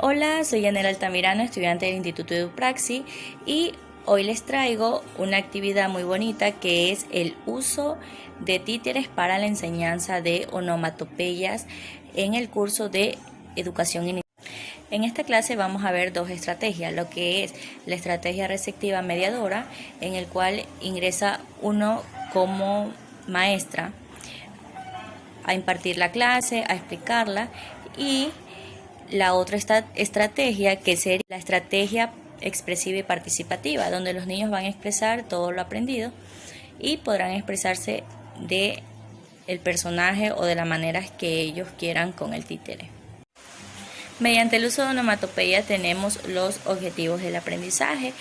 Hola, soy Yanela Altamirano, estudiante del Instituto EduPraxi y hoy les traigo una actividad muy bonita que es el uso de títeres para la enseñanza de onomatopeyas en el curso de educación inicial. En esta clase vamos a ver dos estrategias, lo que es la estrategia receptiva mediadora, en el cual ingresa uno como maestra a impartir la clase, a explicarla, y la otra estrategia que sería la estrategia expresiva y participativa, donde los niños van a expresar todo lo aprendido y podrán expresarse de el personaje o de la manera que ellos quieran con el títere. Mediante el uso de onomatopeya tenemos los objetivos del aprendizaje,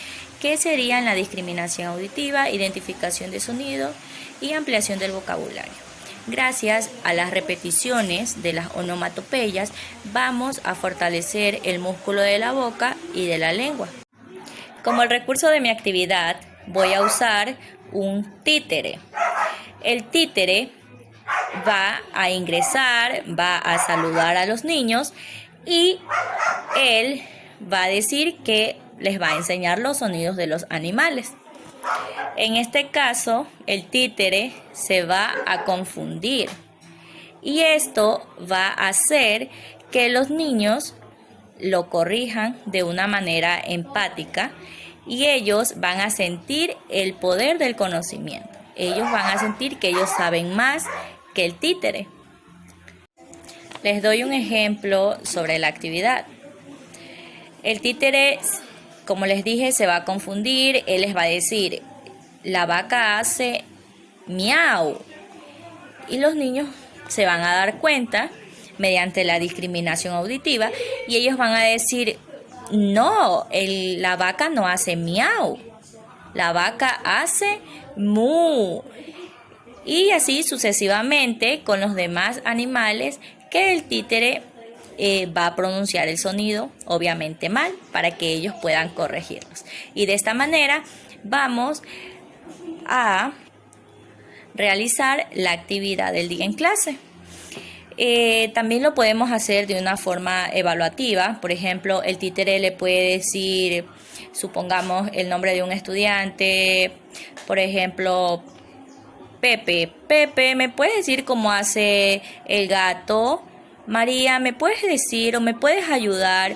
que serían la discriminación auditiva, identificación de sonido y ampliación del vocabulario. Gracias a las repeticiones de las onomatopeyas vamos a fortalecer el músculo de la boca y de la lengua. Como el recurso de mi actividad voy a usar un títere. El títere va a ingresar, va a saludar a los niños y él va a decir que les va a enseñar los sonidos de los animales. En este caso, el títere se va a confundir y esto va a hacer que los niños lo corrijan de una manera empática y ellos van a sentir el poder del conocimiento. Ellos van a sentir que ellos saben más que el títere. Les doy un ejemplo sobre la actividad. El títere, como les dije, se va a confundir. Él les va a decir: la vaca hace miau. Y los niños se van a dar cuenta mediante la discriminación auditiva y ellos van a decir: no, la vaca no hace miau. La vaca hace mu. Y así sucesivamente con los demás animales que el títere va a pronunciar el sonido, obviamente mal, para que ellos puedan corregirlos. Y de esta manera vamos a realizar la actividad del día en clase. También lo podemos hacer de una forma evaluativa. Por ejemplo, el títere le puede decir, supongamos, el nombre de un estudiante, por ejemplo, Pepe. Pepe, ¿me puedes decir cómo hace el gato? María, ¿me puedes decir o me puedes ayudar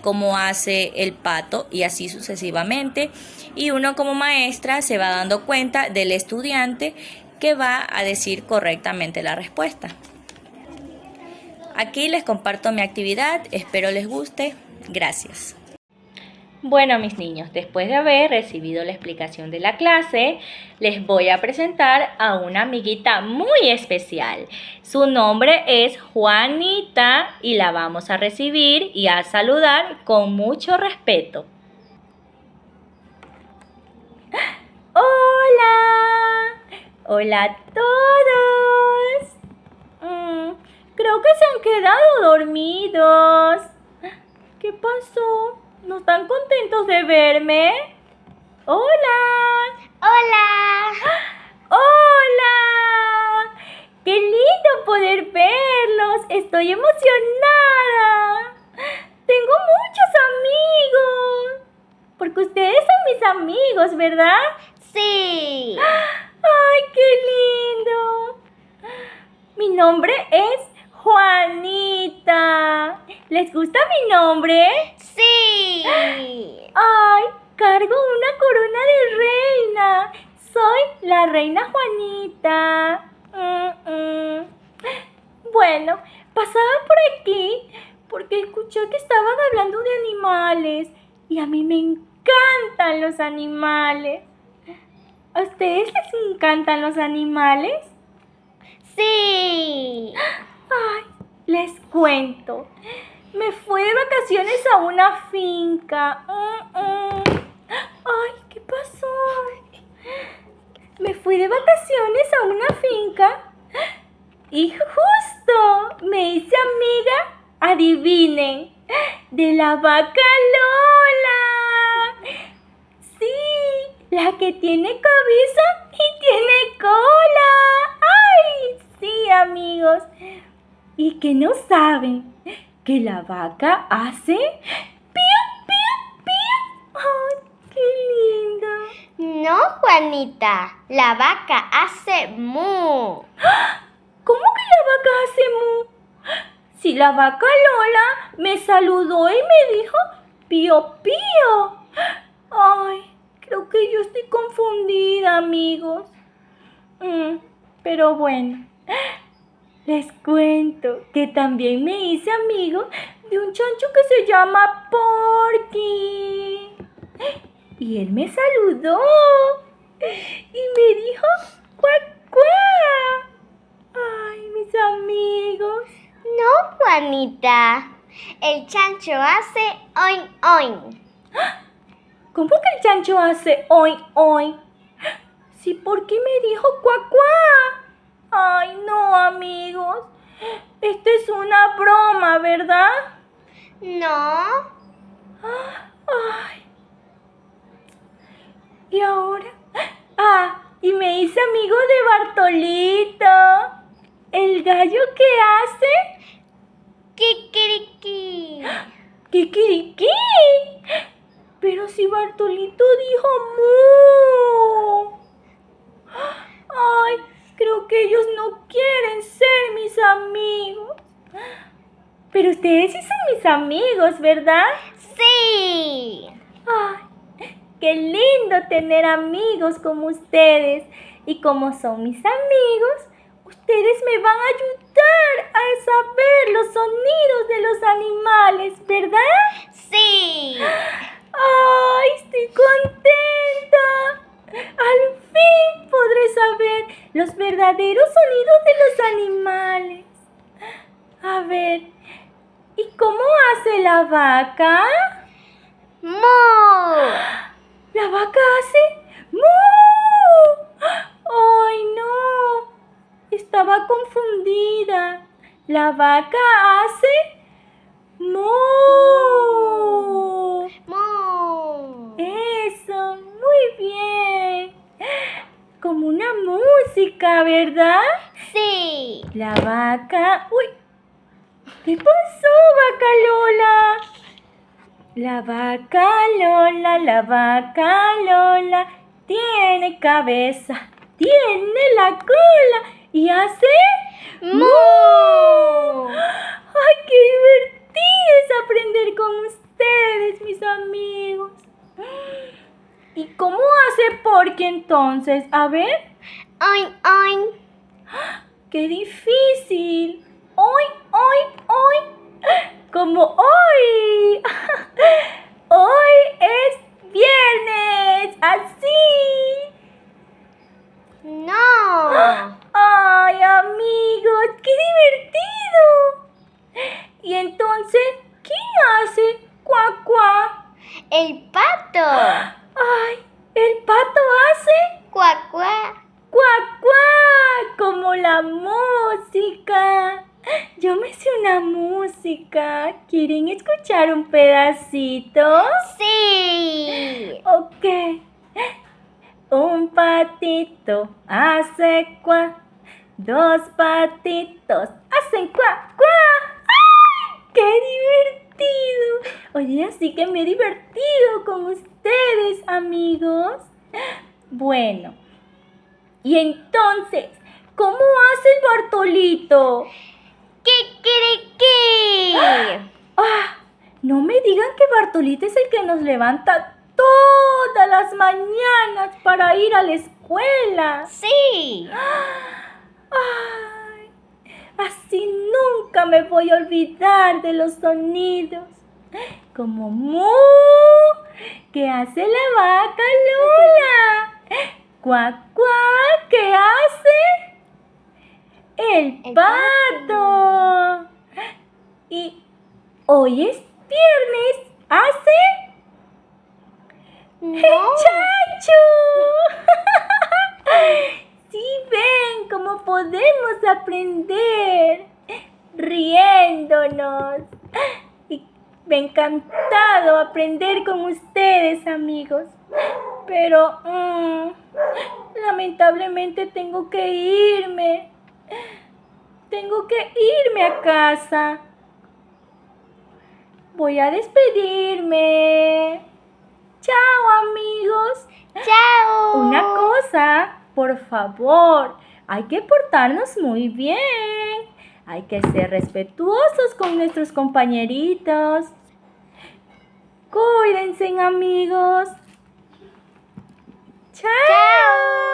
cómo hace el pato? Y así sucesivamente. Y uno como maestra se va dando cuenta del estudiante que va a decir correctamente la respuesta. Aquí les comparto mi actividad, espero les guste. Gracias. Bueno, mis niños, después de haber recibido la explicación de la clase, les voy a presentar a una amiguita muy especial. Su nombre es Juanita y la vamos a recibir y a saludar con mucho respeto. ¡Hola! ¡Hola a todos! Creo que se han quedado dormidos. ¿Qué pasó? ¿No están contentos de verme? ¡Hola! ¡Hola! ¡Hola! ¡Qué lindo poder verlos! ¡Estoy emocionada! Tengo muchos amigos. Porque ustedes son mis amigos, ¿verdad? Sí. ¡Ay, qué lindo! Mi nombre es Juanita. ¿Les gusta mi nombre? Sí. ¡Ay! Cargo una corona de reina. Soy la reina Juanita. Bueno, pasaba por aquí porque escuché que estaban hablando de animales. Y a mí me encantan los animales. ¿A ustedes les encantan los animales? Sí. Ay, les cuento. Me fui de vacaciones a una finca. Ay, ¿qué pasó? Me fui de vacaciones a una finca y justo me hice amiga, adivinen, de la vaca Lola. Sí, la que tiene cabeza y tiene cola. Ay, sí, amigos. Y que no saben que la vaca hace pío, pío, pío. ¡Ay, qué lindo! No, Juanita. La vaca hace mu. ¿Cómo que la vaca hace mu? Si la vaca Lola me saludó y me dijo pío, pío. Ay, creo que yo estoy confundida, amigos. Pero bueno, les cuento que también me hice amigo de un chancho que se llama Porky. Y él me saludó y me dijo cuac, cuac. Ay, mis amigos. No, Juanita. El chancho hace oin, oin. ¿Cómo que el chancho hace oin, oin? Sí, Porky me dijo cuac, cuac. Ay, no, amigos. Esta es una broma, ¿verdad? No. Ay. ¿Y ahora? Y me hice amigo de Bartolito. El gallo que hace Kikiriki. kikiriki. Pero si Bartolito dijo mu. Ay, creo que ellos no quieren ser mis amigos. Pero ustedes sí son mis amigos, ¿verdad? Sí. Ay, qué lindo tener amigos como ustedes. Y como son mis amigos, ustedes me van a ayudar a saber los sonidos de los animales, ¿verdad? Sí. ¡Ay, estoy contenta! Al fin podré saber los verdaderos sonidos de los animales. A ver, ¿y cómo hace la vaca? Mu. ¿La vaca hace mu? ¡Ay, no! Estaba confundida. La vaca hace mu. Mu. Eso, muy bien. Como una música, ¿verdad? Sí. La vaca... ¡Uy! ¿Qué pasó, vaca Lola? La vaca Lola tiene cabeza, tiene la cola y hace Mu. ¡Ay, qué divertido es aprender con ustedes, mis amigos! ¿Y cómo hace Porky entonces? A ver. Oin, oin. ¡Qué difícil! ¡Oin, oin, oin! Como hoy. Hoy es viernes. Así. No. ¡Ay, amigos! ¡Qué divertido! Y entonces, ¿quién hace cuac, cuac? El pato. ¡Ay! El pato hace Cuac, cuac. cuac, cuac, como la música. Yo me sé una música. ¿Quieren escuchar un pedacito? Sí. Ok. Un patito hace cuac. Dos patitos hacen cuac, cuac. ¡Ay! ¡Qué divertido! Oye, así que me he divertido con ustedes, amigos. Bueno, y entonces, ¿cómo hace el Bartolito? Kikiriki. No me digan que Bartolito es el que nos levanta todas las mañanas para ir a la escuela. Sí. Ay, así nunca me voy a olvidar de los sonidos. Como mu, que hace la vaca Lola. Cuac, cuac, ¿qué hace? El pato. Y hoy es viernes, hace el No. chancho. Sí, ven cómo podemos aprender riéndonos. Y me ha encantado aprender con ustedes, amigos. Pero lamentablemente tengo que irme. Tengo que irme a casa. voy a despedirme. Chao, amigos. ¡Chao! Una cosa, por favor, hay que portarnos muy bien. Hay que ser respetuosos con nuestros compañeritos. Cuídense, amigos. Chao. ¡Chao!